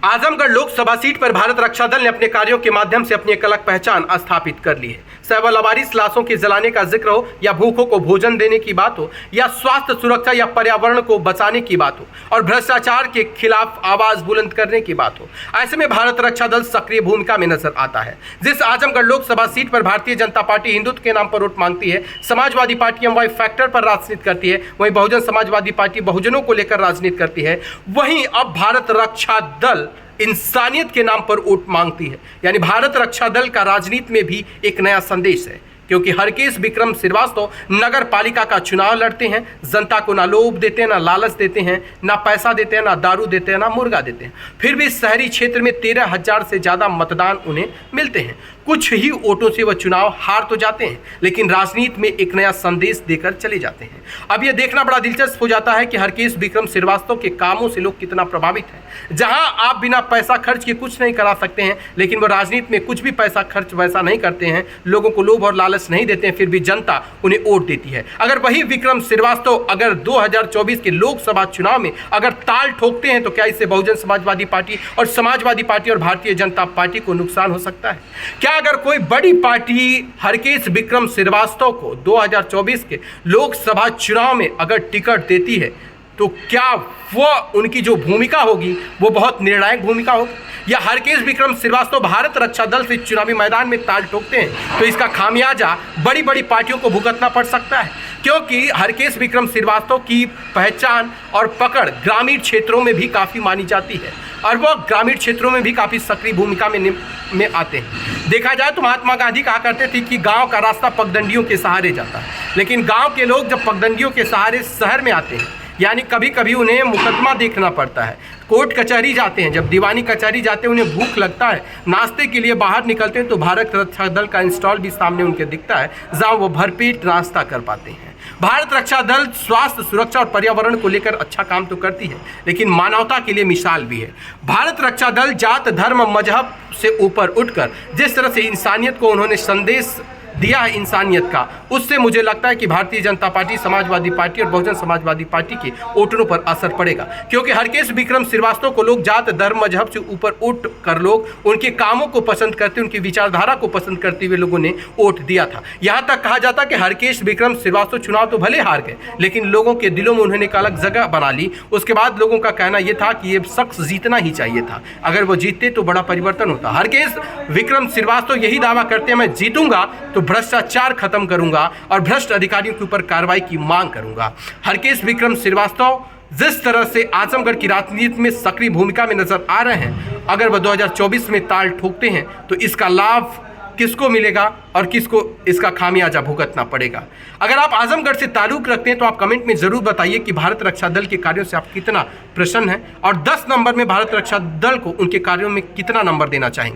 Azamgarh Lok Sabha seat पर भारत रक्षा दल ने अपने कार्यों के माध्यम से अपनी एक अलग पहचान स्थापित कर ली है। सवा लवारिस लाशों के जलाने का जिक्र हो या भूखों को भोजन देने की बात हो या स्वास्थ्य सुरक्षा या पर्यावरण को बचाने की बात हो और भ्रष्टाचार के खिलाफ आवाज बुलंद करने की बात हो, ऐसे में भारत रक्षा दल सक्रिय भूमिका में नजर आता है। जिस आजमगढ़ लोकसभा सीट पर भारतीय जनता पार्टी हिंदुत्व के नाम पर वोट मांगती है, समाजवादी पार्टी वाई फैक्टर पर राजनीति करती है, वहीं बहुजन समाजवादी पार्टी बहुजनों को लेकर राजनीति करती है, वहीं अब भारत रक्षा दल इंसानियत के नाम पर वोट मांगती है। यानी भारत रक्षा दल का राजनीति में भी एक नया संदेश है, क्योंकि हरकेश विक्रम श्रीवास्तव नगर पालिका का चुनाव लड़ते हैं, जनता को ना लोभ देते हैं, ना लालच देते हैं, ना पैसा देते हैं, ना दारू देते हैं, ना मुर्गा देते हैं। फिर भी शहरी क्षेत्र में 13,000 से ज़्यादा मतदान उन्हें मिलते हैं। कुछ ही वोटों से वह चुनाव हार तो जाते हैं, लेकिन राजनीति में एक नया संदेश देकर चले जाते हैं। अब यह देखना बड़ा दिलचस्प हो जाता है कि हरकेश विक्रम श्रीवास्तव के कामों से लोग कितना प्रभावित हैं। जहां आप बिना पैसा खर्च के कुछ नहीं करा सकते हैं, लेकिन वो राजनीति में कुछ भी पैसा खर्च वैसा नहीं करते हैं, लोगों को लोभ और लालच नहीं देते हैं, फिर भी जनता उन्हें वोट देती है। अगर वही विक्रम श्रीवास्तव अगर 2024 के लोकसभा चुनाव में अगर ताल ठोकते हैं, तो क्या इससे बहुजन समाजवादी पार्टी और समाजवादी पार्टी और भारतीय जनता पार्टी को नुकसान हो सकता है? क्या अगर कोई बड़ी पार्टी हरकेश विक्रम श्रीवास्तव को 2024 के लोकसभा चुनाव में अगर टिकट देती है, तो क्या वो उनकी जो भूमिका होगी वो बहुत निर्णायक भूमिका होगी? या हरकेश विक्रम श्रीवास्तव भारत रक्षा दल से चुनावी मैदान में ताल ठोकते हैं, तो इसका खामियाजा बड़ी बड़ी पार्टियों को भुगतना पड़ सकता है, क्योंकि हरकेश विक्रम श्रीवास्तव की पहचान और पकड़ ग्रामीण क्षेत्रों में भी काफ़ी मानी जाती है और वह ग्रामीण क्षेत्रों में भी काफ़ी सक्रिय भूमिका में आते हैं। देखा जाए तो महात्मा गांधी कहा करते थे कि गांव का रास्ता पगडंडियों के सहारे जाता है, लेकिन गांव के लोग जब पगडंडियों के सहारे शहर में आते हैं, यानी कभी कभी उन्हें मुकदमा देखना पड़ता है, कोर्ट कचहरी जाते हैं, जब दीवानी कचहरी जाते हैं, उन्हें भूख लगता है, नाश्ते के लिए बाहर निकलते हैं, तो भारत रक्षा दल का इंस्टॉल भी सामने उनके दिखता है, जहां वो भरपेट नाश्ता कर पाते हैं। भारत रक्षा दल स्वास्थ्य सुरक्षा और पर्यावरण को लेकर अच्छा काम तो करती है, लेकिन मानवता के लिए मिसाल भी है। भारत रक्षा दल जात धर्म मजहब से ऊपर उठकर जिस तरह से इंसानियत को उन्होंने संदेश दिया है इंसानियत का, उससे मुझे लगता है कि भारतीय जनता पार्टी, समाजवादी पार्टी और बहुजन समाजवादी पार्टी के वोटरों पर असर पड़ेगा, क्योंकि हरकेश विक्रम श्रीवास्तव को लोग जात धर्म मजहब से ऊपर उठ कर लोग उनके कामों को पसंद करते, उनकी विचारधारा को पसंद करते हुए लोगों ने वोट दिया था। यहाँ तक कहा जाता कि हरकेश विक्रम श्रीवास्तव चुनाव तो भले हार गए, लेकिन लोगों के दिलों में उन्होंने एक अलग जगह बना ली। उसके बाद लोगों का कहना यह था कि ये शख्स जीतना ही चाहिए था, अगर वो जीतते तो बड़ा परिवर्तन होता। हरकेश विक्रम श्रीवास्तव यही दावा करते हैं, मैं जीतूंगा तो भ्रष्टाचार खत्म करूंगा और भ्रष्ट अधिकारियों के ऊपर कार्रवाई की मांग करूंगा। हरकेश विक्रम श्रीवास्तव जिस तरह से आजमगढ़ की राजनीति में सक्रिय भूमिका में नजर आ रहे हैं, अगर वह 2024 में ताल ठोकते हैं तो इसका लाभ किसको मिलेगा और किसको इसका खामियाजा भुगतना पड़ेगा? अगर आप आजमगढ़ से ताल्लुक रखते हैं तो आप कमेंट में जरूर बताइए कि भारत रक्षा दल के कार्यों से आप कितना प्रसन्न हैं और 10 नंबर में भारत रक्षा दल को उनके कार्यों में कितना नंबर देना चाहेंगे।